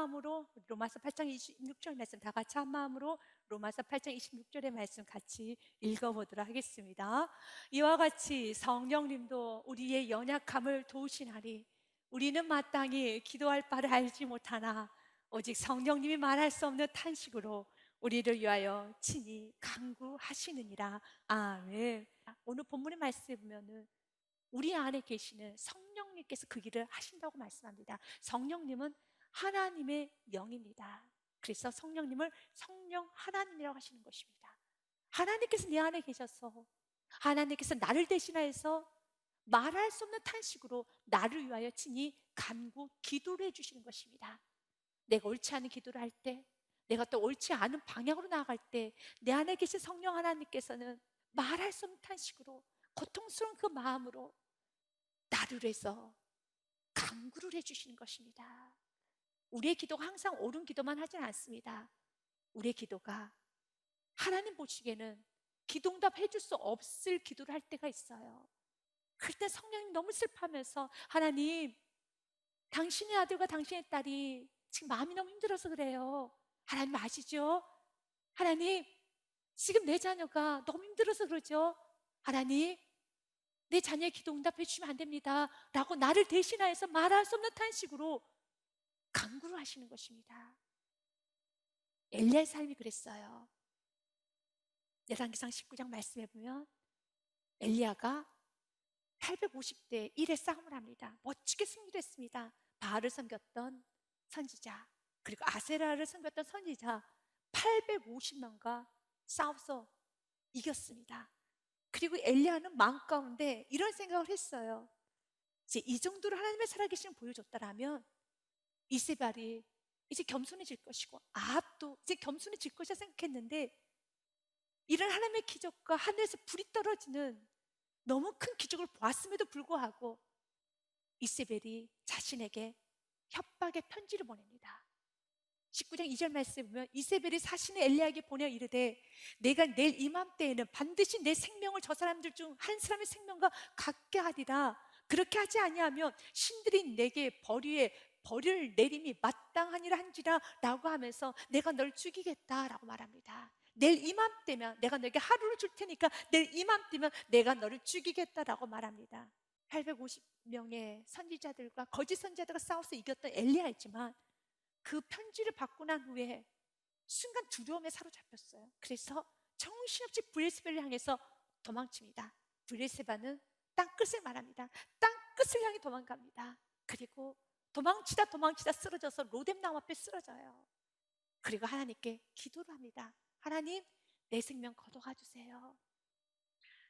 마음으로 로마서 8장 26절 말씀 다 같이 한 마음으로 로마서 8장 26절의 말씀 같이 읽어보도록 하겠습니다. 이와 같이 성령님도 우리의 연약함을 도우시나니 우리는 마땅히 기도할 바를 알지 못하나 오직 성령님이 말할 수 없는 탄식으로 우리를 위하여 친히 간구하시느니라. 아멘. 오늘 본문의 말씀에 보면은 우리 안에 계시는 성령님께서 그 일을 하신다고 말씀합니다. 성령님은 하나님의 영입니다. 그래서 성령님을 성령 하나님이라고 하시는 것입니다. 하나님께서 내 안에 계셔서 하나님께서 나를 대신하여서 말할 수 없는 탄식으로 나를 위하여 친히 간구 기도를 해주시는 것입니다. 내가 옳지 않은 기도를 할 때, 내가 또 옳지 않은 방향으로 나아갈 때 내 안에 계신 성령 하나님께서는 말할 수 없는 탄식으로 고통스러운 그 마음으로 나를 위해서 간구를 해주시는 것입니다. 우리의 기도가 항상 옳은 기도만 하진 않습니다. 우리의 기도가 하나님 보시기에는 기도응답 해줄 수 없을 기도를 할 때가 있어요. 그때 성령님 너무 슬퍼하면서 하나님, 당신의 아들과 당신의 딸이 지금 마음이 너무 힘들어서 그래요. 하나님 아시죠? 하나님, 지금 내 자녀가 너무 힘들어서 그러죠? 하나님, 내 자녀의 기도 응답해 주시면 안 됩니다 라고 나를 대신하여서 말할 수 없는 탄식으로 간구를 하시는 것입니다. 엘리야의 삶이 그랬어요. 열왕기상 19장 말씀해 보면 엘리야가 850대 1의 싸움을 합니다. 멋지게 승리를 했습니다. 바알을 섬겼던 선지자, 그리고 아세라를 섬겼던 선지자 850명과 싸워서 이겼습니다. 그리고 엘리야는 마음 가운데 이런 생각을 했어요. 이제 이 정도로 하나님의 살아계심을 보여줬다라면 이세벨이 이제 겸손해질 것이고 아합도 이제 겸손해질 것이라 생각했는데, 이런 하나님의 기적과 하늘에서 불이 떨어지는 너무 큰 기적을 보았음에도 불구하고 이세벨이 자신에게 협박의 편지를 보냅니다. 19장 2절 말씀에 보면 이세벨이 사신의 엘리야에게 보내어 이르되 내가 내일 이맘때에는 반드시 내 생명을 저 사람들 중 한 사람의 생명과 같게 하리라. 그렇게 하지 아니하면 신들이 내게 벌을 내림이 마땅하니라 한지라 라고 하면서 내가 널 죽이겠다라고 말합니다. 내일 이맘때면 내가 너에게 하루를 줄 테니까 내일 이맘때면 내가 너를 죽이겠다라고 말합니다. 850명의 선지자들과 거짓 선지자들과 싸워서 이겼던 엘리야이지만 그 편지를 받고 난 후에 순간 두려움에 사로잡혔어요. 그래서 정신없이 브엘세바를 향해서 도망칩니다. 브엘세바는 땅끝을 말합니다. 땅끝을 향해 도망갑니다. 그리고 도망치다 쓰러져서 로뎀나무 앞에 쓰러져요. 그리고 하나님께 기도를 합니다. 하나님, 내 생명 거둬가 주세요.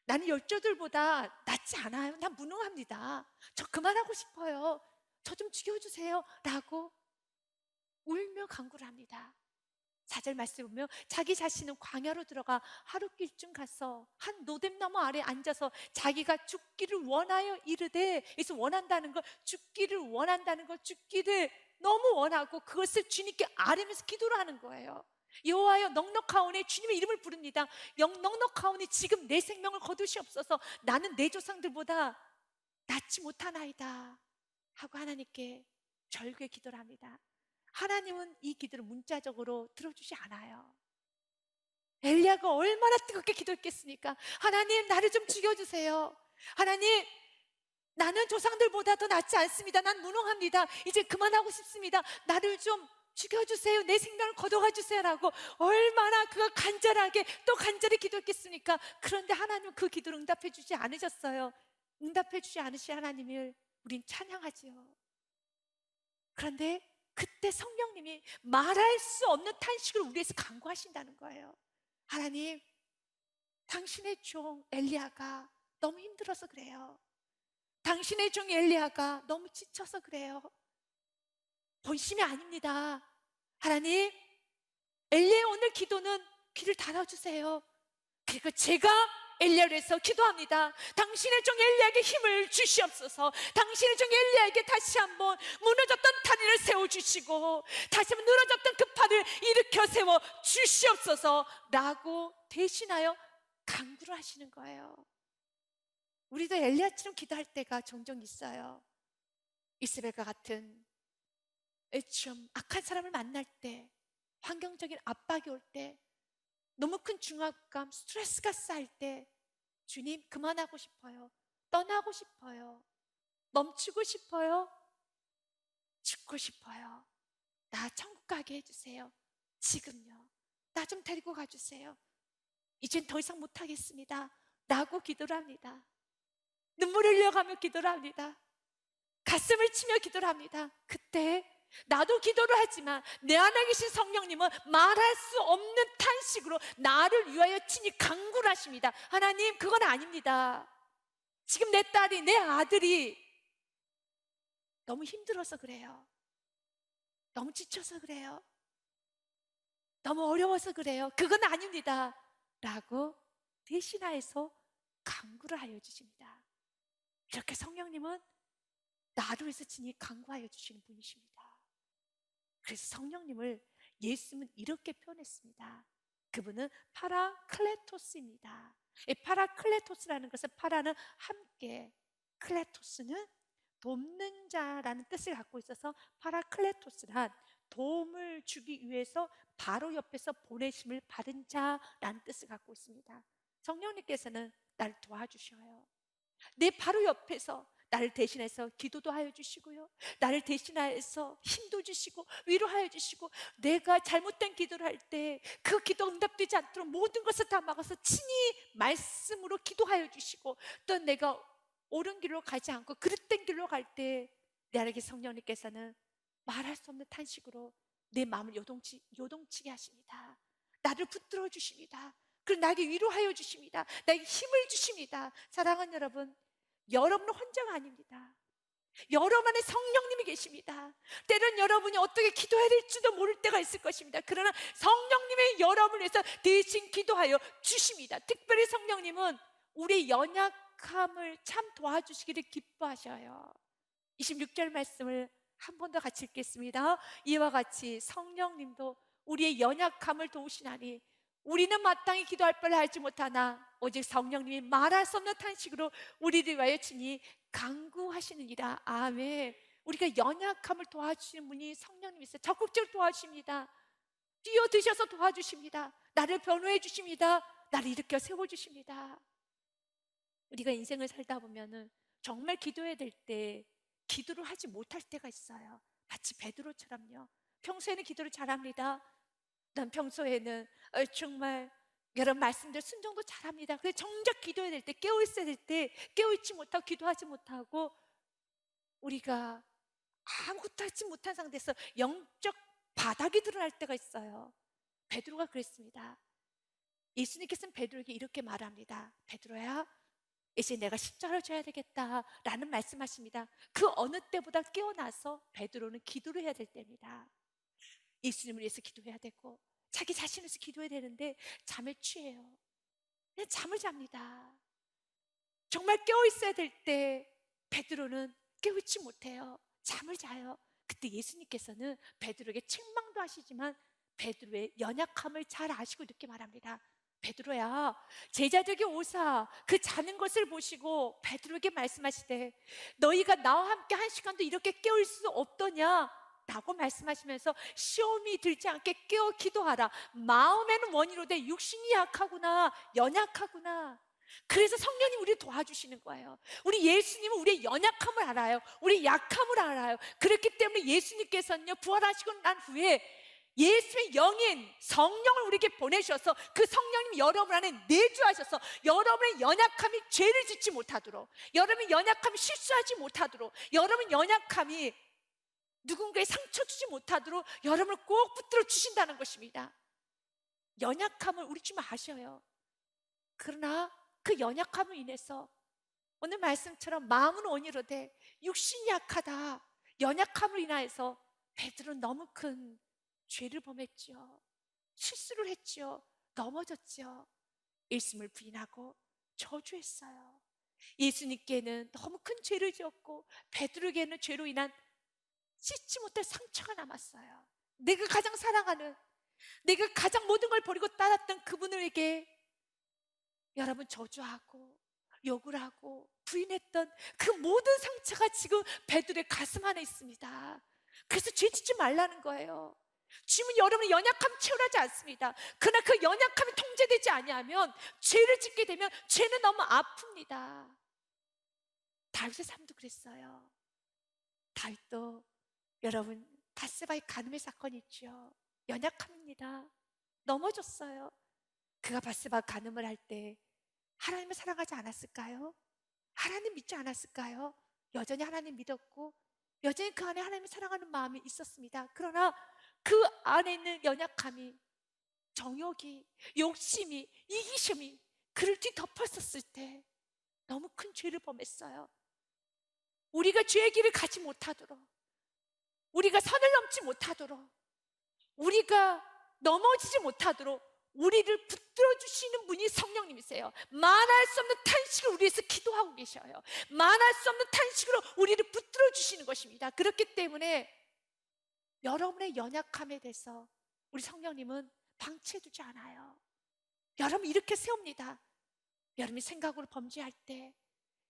나는 열조들보다 낫지 않아요. 난 무능합니다. 저 그만하고 싶어요. 저 좀 죽여주세요 라고 울며 간구를 합니다. 4절 말씀을 보면 자기 자신은 광야로 들어가 하룻길쯤 가서 한 노뎀나무 아래 앉아서 자기가 죽기를 원하여 이르되, 그래서 원한다는 걸, 죽기를 원한다는 걸, 죽기를 너무 원하고 그것을 주님께 아뢰면서 기도를 하는 거예요. 여호와여 넉넉하오니, 주님의 이름을 부릅니다. 넉넉하오니 지금 내 생명을 거두시옵소서. 나는 내 조상들보다 낫지 못하나이다 하고 하나님께 절규의 기도를 합니다. 하나님은 이 기도를 문자적으로 들어주지 않아요. 엘리야가 얼마나 뜨겁게 기도했겠습니까? 하나님, 나를 좀 죽여주세요. 하나님, 나는 조상들보다 더 낫지 않습니다. 난 무능합니다. 이제 그만하고 싶습니다. 나를 좀 죽여주세요. 내 생명을 거둬가 주세요 라고 얼마나 그가 간절하게 또 간절히 기도했겠습니까? 그런데 하나님은 그 기도를 응답해 주지 않으셨어요. 응답해 주지 않으신 하나님을 우린 찬양하지요. 그런데 그때 성령님이 말할 수 없는 탄식을 우리에서 간구하신다는 거예요. 하나님, 당신의 종 엘리야가 너무 힘들어서 그래요. 당신의 종 엘리야가 너무 지쳐서 그래요. 본심이 아닙니다. 하나님, 엘리야의 오늘 기도는 귀를 닫아주세요. 그리고 제가 엘리야를 위해서 기도합니다. 당신의 종 엘리야에게 힘을 주시옵소서. 당신의 종 엘리야에게 다시 한번 무너졌던 다리를 세워주시고 다시 한번 늘어졌던 그 팔을 일으켜 세워 주시옵소서 라고 대신하여 간구를 하시는 거예요. 우리도 엘리야처럼 기도할 때가 종종 있어요. 이스벨과 같은 좀 악한 사람을 만날 때, 환경적인 압박이 올 때, 너무 큰 중압감, 스트레스가 쌓일 때, 주님, 그만하고 싶어요. 떠나고 싶어요. 멈추고 싶어요. 죽고 싶어요. 나 천국 가게 해주세요. 지금요. 나 좀 데리고 가주세요. 이젠 더 이상 못하겠습니다. 라고 기도를 합니다. 눈물을 흘려가며 기도를 합니다. 가슴을 치며 기도를 합니다. 그때 나도 기도를 하지만 내 안에 계신 성령님은 말할 수 없는 탄식으로 나를 위하여 친히 간구를 하십니다. 하나님, 그건 아닙니다. 지금 내 딸이, 내 아들이 너무 힘들어서 그래요. 너무 지쳐서 그래요. 너무 어려워서 그래요. 그건 아닙니다. 라고 대신하여서 간구를 하여 주십니다. 이렇게 성령님은 나를 위해서 친히 간구하여 주시는 분이십니다. 그래서 성령님을 예수님은 이렇게 표현했습니다. 그분은 파라클레토스입니다. 이 파라클레토스라는 것은, 파라는 함께, 클레토스는 돕는 자라는 뜻을 갖고 있어서 파라클레토스란 도움을 주기 위해서 바로 옆에서 보내심을 받은 자라는 뜻을 갖고 있습니다. 성령님께서는 나를 도와주셔요. 내 바로 옆에서 나를 대신해서 기도도 하여 주시고요, 나를 대신해서 힘도 주시고 위로하여 주시고, 내가 잘못된 기도를 할 때 그 기도 응답되지 않도록 모든 것을 다 막아서 친히 말씀으로 기도하여 주시고, 또 내가 옳은 길로 가지 않고 그릇된 길로 갈 때 나에게 성령님께서는 말할 수 없는 탄식으로 내 마음을 요동치게 하십니다. 나를 붙들어 주십니다. 그리고 나에게 위로하여 주십니다. 나에게 힘을 주십니다. 사랑하는 여러분, 여러분은 혼자가 아닙니다. 여러분 안에 성령님이 계십니다. 때론 여러분이 어떻게 기도해야 될지도 모를 때가 있을 것입니다. 그러나 성령님의 여러분을 위해서 대신 기도하여 주십니다. 특별히 성령님은 우리의 연약함을 참 도와주시기를 기뻐하셔요. 26절 말씀을 한 번 더 같이 읽겠습니다. 이와 같이 성령님도 우리의 연약함을 도우시나니 우리는 마땅히 기도할 바를 알지 못하나 오직 성령님이 말할 수 없는 탄식으로 우리를 위하여 친히 간구하시느니라. 아멘. 우리가 연약함을 도와주시는 분이 성령님이세요. 적극적으로 도와주십니다. 뛰어드셔서 도와주십니다. 나를 변호해 주십니다. 나를 일으켜 세워주십니다. 우리가 인생을 살다 보면은 정말 기도해야 될 때 기도를 하지 못할 때가 있어요. 마치 베드로처럼요. 평소에는 기도를 잘합니다. 난 평소에는 정말 여러분 말씀대로 순종도 잘합니다. 근데 정작 기도해야 될 때, 깨어있어야 될 때 깨어있지 못하고 기도하지 못하고 우리가 아무것도 하지 못한 상태에서 영적 바닥이 드러날 때가 있어요. 베드로가 그랬습니다. 예수님께서는 베드로에게 이렇게 말합니다. 베드로야, 이제 내가 십자가를 져야 되겠다 라는 말씀하십니다. 그 어느 때보다 깨어나서 베드로는 기도를 해야 될 때입니다. 예수님을 위해서 기도해야 되고 자기 자신을 위해서 기도해야 되는데 잠에 취해요. 그냥 잠을 잡니다. 정말 깨어있어야 될 때 베드로는 깨어있지 못해요. 잠을 자요. 그때 예수님께서는 베드로에게 책망도 하시지만 베드로의 연약함을 잘 아시고 이렇게 말합니다. 베드로야, 제자들에게 오사 그 자는 것을 보시고 베드로에게 말씀하시되 너희가 나와 함께 한 시간도 이렇게 깨어있을 수 없더냐 라고 말씀하시면서 시험이 들지 않게 깨어 기도하라. 마음에는 원이로되 육신이 약하구나, 연약하구나. 그래서 성령님 우리를 도와주시는 거예요. 우리 예수님은 우리의 연약함을 알아요. 우리의 약함을 알아요. 그렇기 때문에 예수님께서는요, 부활하시고 난 후에 예수의 영인 성령을 우리에게 보내셔서 그 성령님이 여러분 안에 내주하셔서 여러분의 연약함이 죄를 짓지 못하도록, 여러분의 연약함이 실수하지 못하도록, 여러분의 연약함이 누군가의 상처 주지 못하도록 여러분을 꼭 붙들어 주신다는 것입니다. 연약함을 우리 좀 아셔요. 그러나 그 연약함을 인해서 오늘 말씀처럼 마음은 원이로되 육신이 약하다, 연약함을 인하여서 베드로는 너무 큰 죄를 범했죠. 실수를 했죠. 넘어졌죠. 예수님을 부인하고 저주했어요. 예수님께는 너무 큰 죄를 지었고 베드로에게는 죄로 인한 씻지 못할 상처가 남았어요. 내가 가장 사랑하는, 내가 가장 모든 걸 버리고 따랐던 그분에게 여러분 저주하고 욕을 하고 부인했던 그 모든 상처가 지금 베드로의 가슴 안에 있습니다. 그래서 죄 짓지 말라는 거예요. 주님은 여러분의 연약함 채울하지 않습니다. 그러나 그 연약함이 통제되지 아니하면 죄를 짓게 되면 죄는 너무 아픕니다. 다윗의 삶도 그랬어요. 다윗도 여러분 밧세바의 간음의 사건이 있죠. 연약함입니다. 넘어졌어요. 그가 밧세바 간음을 할 때 하나님을 사랑하지 않았을까요? 하나님 믿지 않았을까요? 여전히 하나님 믿었고 여전히 그 안에 하나님을 사랑하는 마음이 있었습니다. 그러나 그 안에 있는 연약함이, 정욕이, 욕심이, 이기심이 그를 뒤덮었었을 때 너무 큰 죄를 범했어요. 우리가 죄의 길을 가지 못하도록, 우리가 선을 넘지 못하도록, 우리가 넘어지지 못하도록 우리를 붙들어 주시는 분이 성령님이세요. 말할 수 없는 탄식을 우리 위해서 기도하고 계셔요. 말할 수 없는 탄식으로 우리를 붙들어 주시는 것입니다. 그렇기 때문에 여러분의 연약함에 대해서 우리 성령님은 방치해두지 않아요. 여러분 이렇게 세웁니다. 여러분이 생각으로 범죄할 때,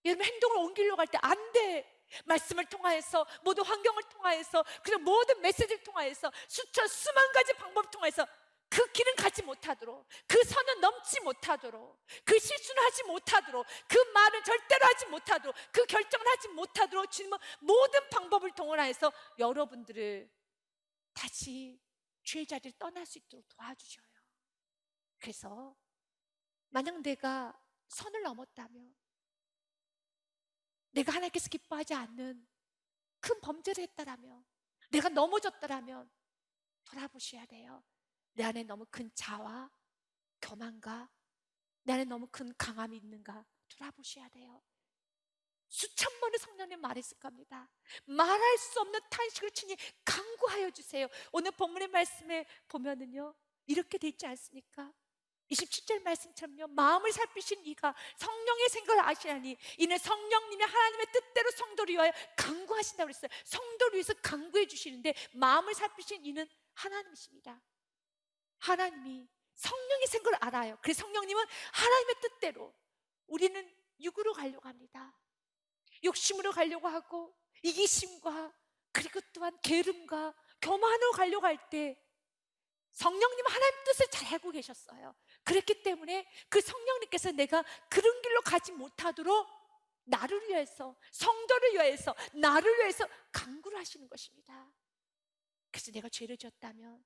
여러분 행동을 옮기려고 할 때 안 돼. 말씀을 통하여서, 모든 환경을 통하여서, 그리고 모든 메시지를 통하여서, 수만 가지 방법을 통해서 그 길은 가지 못하도록, 그 선은 넘지 못하도록, 그 실수는 하지 못하도록, 그 말은 절대로 하지 못하도록, 그 결정을 하지 못하도록 주님은 모든 방법을 동원하여서 여러분들을 다시 죄의 자리를 떠날 수 있도록 도와주셔요. 그래서 만약 내가 선을 넘었다면, 내가 하나님께서 기뻐하지 않는 큰 범죄를 했다라면, 내가 넘어졌다라면 돌아보셔야 돼요. 내 안에 너무 큰 자와 교만과 내 안에 너무 큰 강함이 있는가 돌아보셔야 돼요. 수천 번을 성령님 말했을 겁니다. 말할 수 없는 탄식을 주니 간구하여 주세요. 오늘 본문의 말씀에 보면은요 이렇게 돼 있지 않습니까? 27절 말씀처럼요, 마음을 살피신 이가 성령의 생각을 아시나니 이는 성령님이 하나님의 뜻대로 성도를 위하여 간구하신다고 그랬어요. 성도를 위해서 간구해 주시는데 마음을 살피신 이는 하나님이십니다. 하나님이 성령의 생각을 알아요. 그래서 성령님은 하나님의 뜻대로, 우리는 육으로 가려고 합니다. 욕심으로 가려고 하고 이기심과 그리고 또한 게으름과 교만으로 가려고 할 때 성령님은 하나님 뜻을 잘 알고 계셨어요. 그렇기 때문에 그 성령님께서 내가 그런 길로 가지 못하도록 나를 위해서, 성도를 위해서, 나를 위해서 간구를 하시는 것입니다. 그래서 내가 죄를 지었다면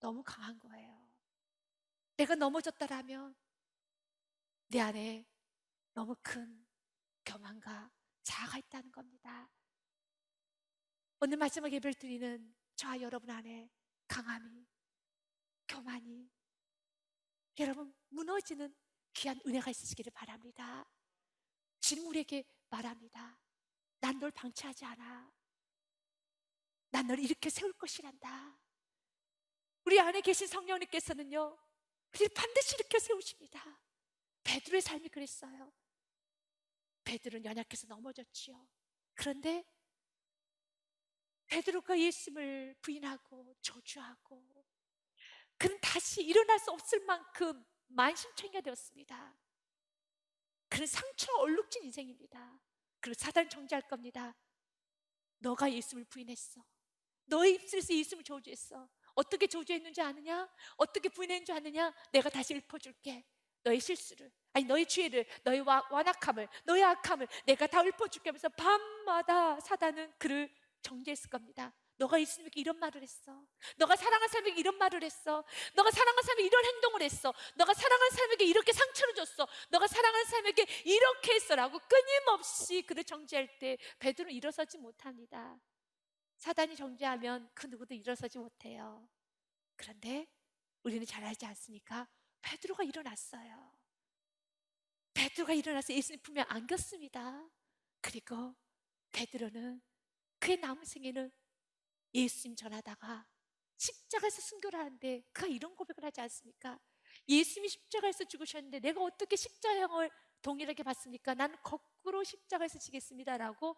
너무 강한 거예요. 내가 넘어졌다라면 내 안에 너무 큰 교만과 자아가 있다는 겁니다. 오늘 마지막 예배를 드리는 저와 여러분 안에 강함이, 교만이, 여러분 무너지는 귀한 은혜가 있으시기를 바랍니다. 지금 우리에게 말합니다. 난 널 방치하지 않아. 난 널 이렇게 세울 것이란다. 우리 안에 계신 성령님께서는요 우리를 반드시 이렇게 세우십니다. 베드로의 삶이 그랬어요. 베드로는 연약해서 넘어졌지요. 그런데 베드로가 예수님을 부인하고 저주하고 그는 다시 일어날 수 없을 만큼 만신창이가 되었습니다. 그는 상처 얼룩진 인생입니다. 그리고 사단 정죄할 겁니다. 너가 예수님을 부인했어. 너의 입술에서 예수님을 저주했어. 어떻게 저주했는지 아느냐? 어떻게 부인했는지 아느냐? 내가 다시 읊어줄게. 너의 실수를, 아니 너의 죄를, 너의 완악함을, 너의 악함을 내가 다 읊어줄게 하면서 밤마다 사단은 그를 정죄했을 겁니다. 너가 예수님에게 이런 말을 했어. 너가 사랑하는 사람에게 이런 말을 했어. 너가 사랑하는 사람에게 이런 행동을 했어. 너가 사랑하는 사람에게 이렇게 상처를 줬어. 너가 사랑하는 사람에게 이렇게 했어라고 끊임없이 그를 정죄할 때 베드로는 일어서지 못합니다. 사단이 정죄하면 그 누구도 일어서지 못해요. 그런데 우리는 잘 알지 않습니까? 베드로가 일어났어요. 베드로가 일어나서 예수님 품에 안겼습니다. 그리고 베드로는 그의 남은 생에는 예수님 전하다가 십자가에서 순교를 하는데 그가 이런 고백을 하지 않습니까? 예수님이 십자가에서 죽으셨는데 내가 어떻게 십자형을 동일하게 받습니까? 나는 거꾸로 십자가에서 지겠습니다 라고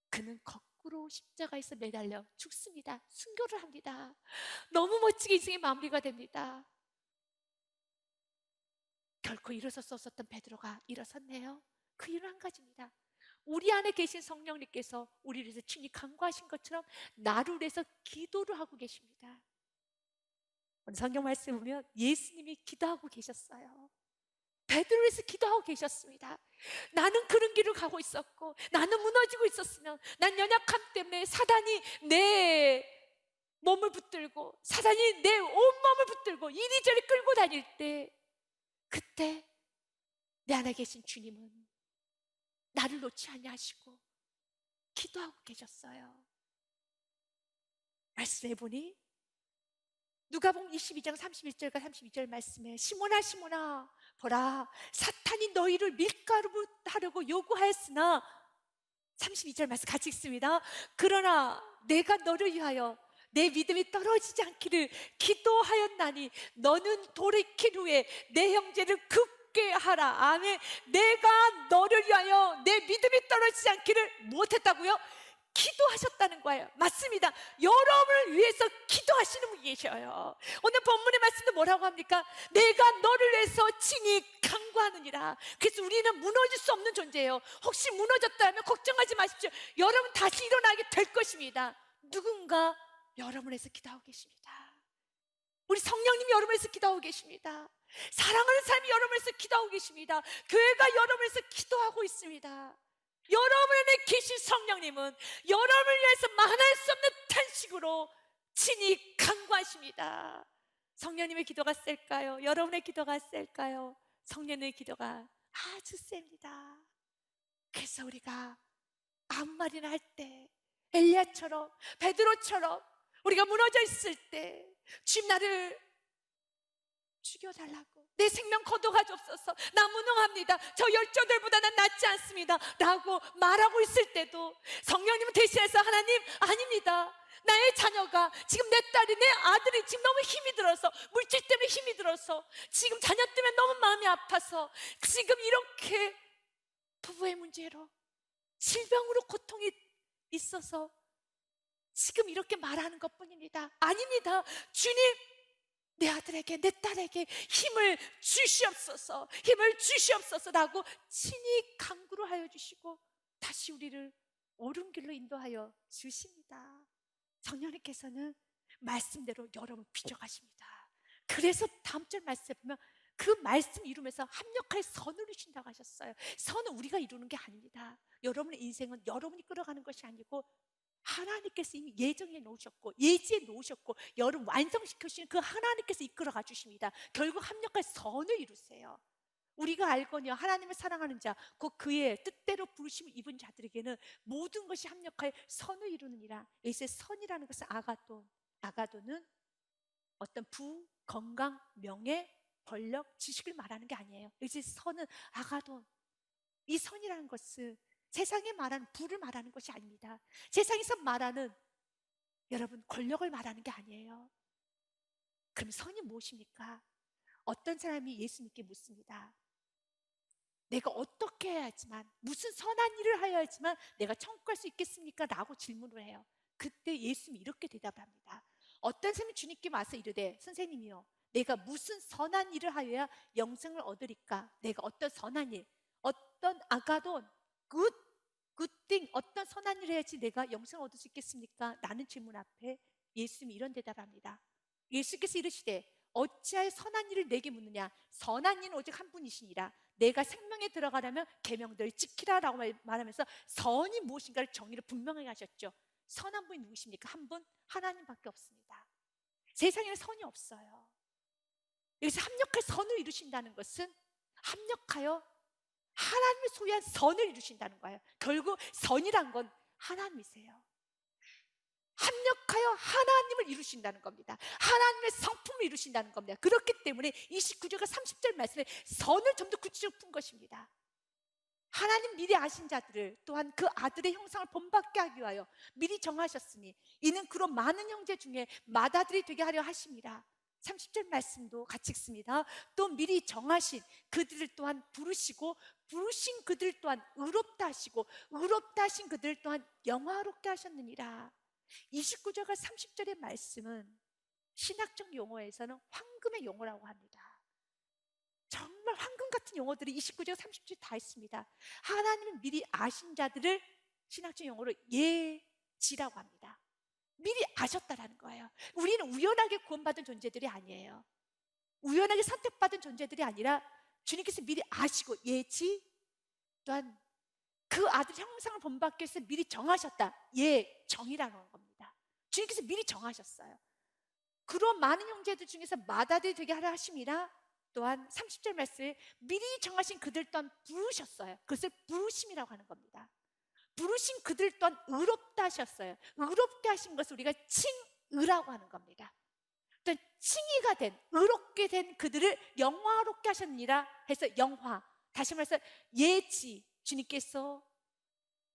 그는 거꾸로 십자가에서 매달려 죽습니다. 순교를 합니다. 너무 멋지게 인생의 마무리가 됩니다. 결코 일어설 수 없었던 베드로가 일어섰네요. 그 이유는 한 가지입니다. 우리 안에 계신 성령님께서 우리를 위해서 친히 간구하신 것처럼 나를 위해서 기도를 하고 계십니다. 오늘 성경 말씀 보면 예수님이 기도하고 계셨어요. 베드로를 위해서 기도하고 계셨습니다. 나는 그런 길을 가고 있었고, 나는 무너지고 있었으면, 난 연약함 때문에 사단이 내 몸을 붙들고, 사단이 내 온몸을 붙들고 이리저리 끌고 다닐 때, 그때 내 안에 계신 주님은 나를 놓지 아니하시고 기도하고 계셨어요. 말씀해 보니 누가복음 22장 31절과 32절 말씀에 시몬아 시몬아 보라 사탄이 너희를 밀가루 하려고 요구하였으나 32절 말씀 같이 읽습니다. 그러나 내가 너를 위하여 내 믿음이 떨어지지 않기를 기도하였나니 너는 돌이킨 후에 내 형제를 굳게 하라. 아멘. 내가 너를 위하여 내 믿음이 떨어지지 않기를 무엇했다고요? 기도하셨다는 거예요. 맞습니다. 여러분을 위해서 기도하시는 분이 계셔요. 오늘 본문의 말씀도 뭐라고 합니까? 내가 너를 위해서 친히 간구하느니라. 그래서 우리는 무너질 수 없는 존재예요. 혹시 무너졌다면 걱정하지 마십시오. 여러분 다시 일어나게 될 것입니다. 누군가 여러분을 위해서 기도하고 계십니다. 우리 성령님이 여러분을 위해서 기도하고 계십니다. 사랑하는 사람이 여러분을 위해서 기도하고 계십니다. 교회가 여러분을 위해서 기도하고 있습니다. 여러분 안에 계신 성령님은 여러분을 위해서 말할 수 없는 탄식으로 친히 간구하십니다. 성령님의 기도가 셀까요? 여러분의 기도가 셀까요? 성령의 기도가 아주 셉니다. 그래서 우리가 아무 말이나 할 때 엘리야처럼 베드로처럼 우리가 무너져 있을 때 주님 나를 죽여달라고, 내 생명 거둬가지옵소서, 나 무능합니다, 저 열조들보다는 낫지 않습니다 라고 말하고 있을 때도 성령님은 대신해서 하나님 아닙니다, 나의 자녀가 지금 내 딸이 내 아들이 지금 너무 힘이 들어서 물질 때문에 힘이 들어서 지금 자녀 때문에 너무 마음이 아파서 지금 이렇게 부부의 문제로 질병으로 고통이 있어서 지금 이렇게 말하는 것뿐입니다. 아닙니다. 주님 내 아들에게 내 딸에게 힘을 주시옵소서, 힘을 주시옵소서라고 친히 간구를 하여 주시고 다시 우리를 옳은 길로 인도하여 주십니다. 성령님께서는 말씀대로 여러분을 빚어가십니다. 그래서 다음 절 말씀에 보면 그 말씀 이루면서 합력할 선을 주신다고 하셨어요. 선은 우리가 이루는 게 아닙니다. 여러분의 인생은 여러분이 끌어가는 것이 아니고 하나님께서 이미 예정해 놓으셨고 예지해 놓으셨고 여러분 완성시켜 주시는 그 하나님께서 이끌어가 주십니다. 결국 합력할 선을 이루세요. 우리가 알거니와 하나님을 사랑하는 자 곧 그의 뜻대로 부르심을 입은 자들에게는 모든 것이 합력하여 선을 이루느니라. 여기서 선이라는 것은 아가돈은 어떤 부, 건강, 명예, 권력, 지식을 말하는 게 아니에요. 여기서 선은 아가돈, 이 선이라는 것은 세상에 말하는 부를 말하는 것이 아닙니다. 세상에서 말하는 여러분 권력을 말하는 게 아니에요. 그럼 선이 무엇입니까? 어떤 사람이 예수님께 묻습니다. 내가 어떻게 해야지만, 무슨 선한 일을 하여야지만 내가 천국 갈 수 있겠습니까? 라고 질문을 해요. 그때 예수님이 이렇게 대답합니다. 어떤 사람이 주님께 와서 이르되 선생님이요 내가 무슨 선한 일을 하여야 영생을 얻으리까? 내가 어떤 선한 일, 어떤 아가돈, 굿띵, 어떤 선한 일을 해야지 내가 영생을 얻을 수 있겠습니까? 라는 질문 앞에 예수님이 이런 대답을 합니다. 예수께서 이르시되 어찌하여 선한 일을 내게 묻느냐? 선한 이는 오직 한 분이시니라. 내가 생명에 들어가려면 계명들을 지키라라고 말하면서 선이 무엇인가를 정의를 분명하게 하셨죠. 선한 분이 누구십니까? 한 분, 하나님밖에 없습니다. 세상에는 선이 없어요. 여기서 합력할 선을 이루신다는 것은 합력하여 하나님을 소유한 선을 이루신다는 거예요. 결국 선이란 건 하나님이세요. 합력하여 하나님을 이루신다는 겁니다. 하나님의 성품을 이루신다는 겁니다. 그렇기 때문에 29절과 30절 말씀에 선을 좀 더 구체적으로 푼 것입니다. 하나님 미리 아신 자들을 또한 그 아들의 형상을 본받게 하기 위하여 미리 정하셨으니 이는 그런 많은 형제 중에 맏아들이 되게 하려 하심이라. 30절 말씀도 같이 읽습니다. 또 미리 정하신 그들을 또한 부르시고 부르신 그들 또한 의롭다 하시고 의롭다 하신 그들 또한 영화롭게 하셨느니라. 29절과 30절의 말씀은 신학적 용어에서는 황금의 용어라고 합니다. 정말 황금 같은 용어들이 29절, 30절 다 있습니다. 하나님은 미리 아신 자들을 신학적 용어로 예지라고 합니다. 미리 아셨다라는 거예요. 우리는 우연하게 구원받은 존재들이 아니에요. 우연하게 선택받은 존재들이 아니라 주님께서 미리 아시고 예지, 또한 그 아들 형상을 본받기 위해서 미리 정하셨다. 예정이라는 겁니다. 주님께서 미리 정하셨어요. 그런 많은 형제들 중에서 맏아들이 되게 하라 하심이라, 또한 30절 말씀에 미리 정하신 그들 또한 부르셨어요. 그것을 부르심이라고 하는 겁니다. 부르신 그들 또한 의롭다 하셨어요. 의롭게 하신 것을 우리가 칭의라고 하는 겁니다. 또한 칭의가 된, 의롭게 된 그들을 영화롭게 하셨느니라 해서 영화. 다시 말해서 예지, 주님께서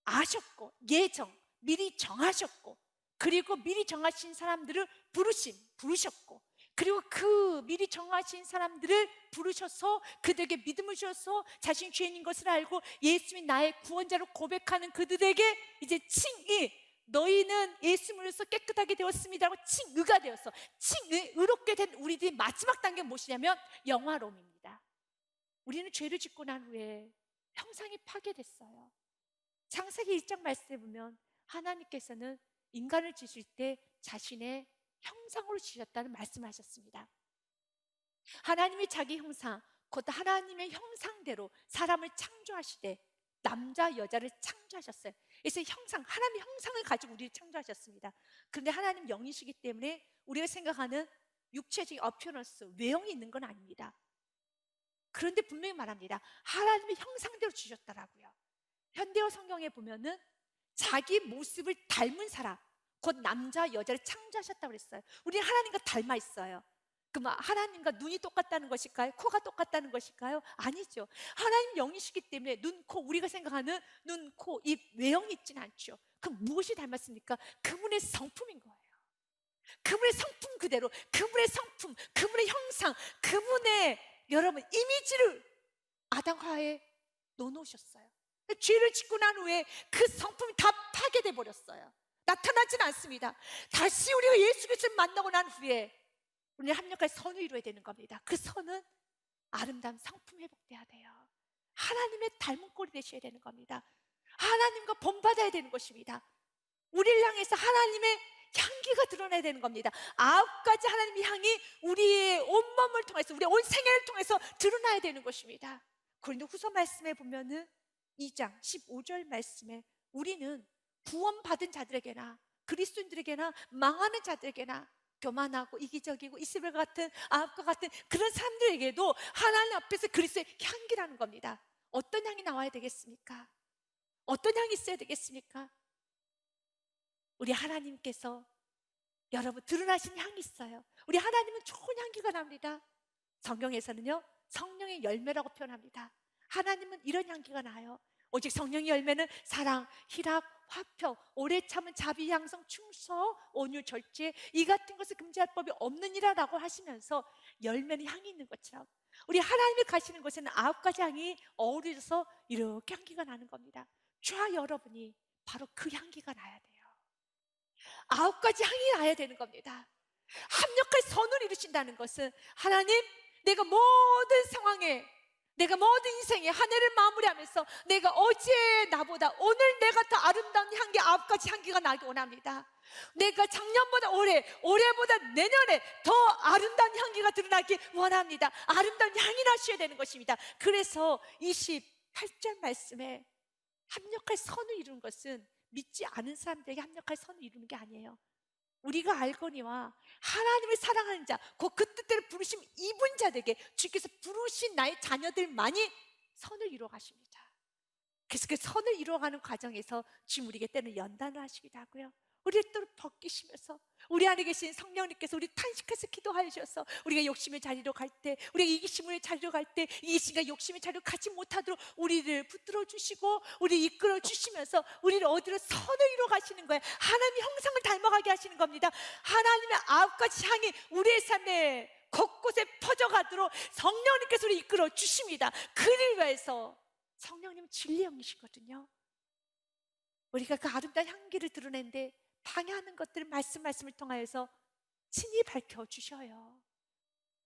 아셨고 예정, 미리 정하셨고, 그리고 미리 정하신 사람들을 부르셨고, 그리고 그 미리 정하신 사람들을 부르셔서 그들에게 믿음을 주셔서 자신이 죄인인 것을 알고 예수님이 나의 구원자로 고백하는 그들에게 이제 칭의, 너희는 예수님으로서 깨끗하게 되었습니다라고 칭의가 되어서, 칭의, 의롭게 된 우리들의 마지막 단계는 무엇이냐면 영화로움입니다. 우리는 죄를 짓고 난 후에 형상이 파괴됐어요. 창세기 1장 말씀에 보면 하나님께서는 인간을 지으실 때 자신의 형상으로 지으셨다는 말씀을 하셨습니다. 하나님이 자기 형상, 곧 하나님의 형상대로 사람을 창조하시되 남자 여자를 창조하셨어요. 그래서 형상, 하나님의 형상을 가지고 우리를 창조하셨습니다. 그런데 하나님 영이시기 때문에 우리가 생각하는 육체적인 어피어런스, 외형이 있는 건 아닙니다. 그런데 분명히 말합니다. 하나님의 형상대로 주셨더라고요. 현대어 성경에 보면은 자기 모습을 닮은 사람, 곧 남자 여자를 창조하셨다고 그랬어요. 우리는 하나님과 닮아 있어요. 그럼 하나님과 눈이 똑같다는 것일까요? 코가 똑같다는 것일까요? 아니죠. 하나님 영이시기 때문에 눈, 코, 우리가 생각하는 눈, 코, 입, 외형이 있지는 않죠. 그럼 무엇이 닮았습니까? 그분의 성품인 거예요. 그분의 성품 그대로, 그분의 성품, 그분의 형상, 그분의 여러분 이미지를 아담하에 넣어놓으셨어요. 죄를 짓고 난 후에 그 성품이 다 파괴돼 버렸어요. 나타나지는 않습니다. 다시 우리가 예수 그리스도를 만나고 난 후에 우리는 합력할 선을 이루어야 되는 겁니다. 그 선은 아름다운 성품 회복돼야 돼요. 하나님의 닮은 꼴이 되셔야 되는 겁니다. 하나님과 본받아야 되는 것입니다. 우리를 향해서 하나님의 향기가 드러나야 되는 겁니다. 9가지 하나님의 향이 우리의 온몸을 통해서, 우리의 온 생애를 통해서 드러나야 되는 것입니다. 고린도후서 말씀에 보면은 2장 15절 말씀에 우리는 구원받은 자들에게나 그리스도인들에게나 망하는 자들에게나 교만하고 이기적이고 이스벨 같은 아합과 같은 그런 사람들에게도 하나님 앞에서 그리스도의 향기라는 겁니다. 어떤 향이 나와야 되겠습니까? 어떤 향이 있어야 되겠습니까? 우리 하나님께서 여러분 드러나신 향이 있어요. 우리 하나님은 좋은 향기가 납니다. 성경에서는요 성령의 열매라고 표현합니다. 하나님은 이런 향기가 나요. 오직 성령의 열매는 사랑, 희락, 화평, 오래 참은 자비, 양성, 충성, 온유, 절제, 이 같은 것을 금지할 법이 없느니라라고 하시면서 열매는 향이 있는 것처럼 우리 하나님이 가시는 곳에는 9가지 향이 어우러져서 이렇게 향기가 나는 겁니다. 저와 여러분이 바로 그 향기가 나야 돼요. 9가지 향이 나야 되는 겁니다. 합력할 선을 이루신다는 것은 하나님, 내가 모든 상황에, 내가 모든 인생에 한 해를 마무리하면서 내가 어제 나보다 오늘 내가 더 아름다운 향기 9가지 향기가 나기 원합니다. 내가 작년보다 올해보다 내년에 더 아름다운 향기가 드러나기 원합니다. 아름다운 향이 나셔야 되는 것입니다. 그래서 28절 말씀에 합력할 선을 이루는 것은 믿지 않은 사람들에게 합력할 선을 이루는 게 아니에요. 우리가 알거니와 하나님을 사랑하는 자, 그 뜻대로 부르심 입은 자들에게 주께서 부르신 나의 자녀들만이 선을 이루어 가십니다. 그래서 그 선을 이루어가는 과정에서 지금 우리에게 때는 연단을 하시기도 하고요, 우리를 또 벗기시면서 우리 안에 계신 성령님께서 우리 탄식해서 기도하셔서 우리가 욕심의 자리로 갈 때, 우리가 이기심의 자리로 갈 때 이기심과 욕심의 자리로 가지 못하도록 우리를 붙들어 주시고 우리를 이끌어 주시면서 우리를 어디로 선을 이루어 가시는 거예요. 하나님의 형상을 닮아가게 하시는 겁니다. 하나님의 9가지 향이 우리의 삶에 곳곳에 퍼져가도록 성령님께서 우리를 이끌어 주십니다. 그를 위해서 성령님은 진리의 영이시거든요. 우리가 그 아름다운 향기를 드러내는데 방해하는 것들을 말씀을 통하여서 친히 밝혀주셔요.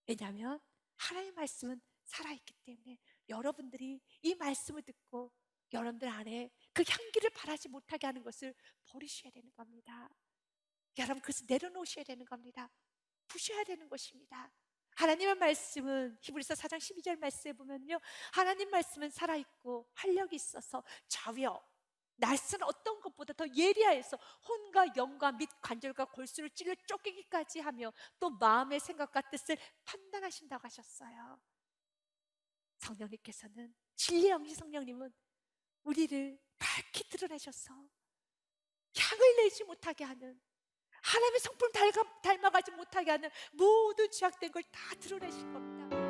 왜냐하면 하나님의 말씀은 살아있기 때문에 여러분들이 이 말씀을 듣고 여러분들 안에 그 향기를 바라지 못하게 하는 것을 버리셔야 되는 겁니다. 여러분, 그것을 내려놓으셔야 되는 겁니다. 부셔야 되는 것입니다. 하나님의 말씀은 히브리서 4장 12절 말씀에 보면요, 하나님 말씀은 살아있고 활력이 있어서 좌우여 날선 어떤 것보다 더 예리하여서 혼과 영과 및 관절과 골수를 찔러 쪼개기까지 하며 또 마음의 생각과 뜻을 판단하신다고 하셨어요. 성령님께서는, 진리의 영신 성령님은 우리를 밝히 드러내셔서 향을 내지 못하게 하는, 하나님의 성품 닮아가지 못하게 하는 모든 죄악된 걸 다 드러내신 겁니다.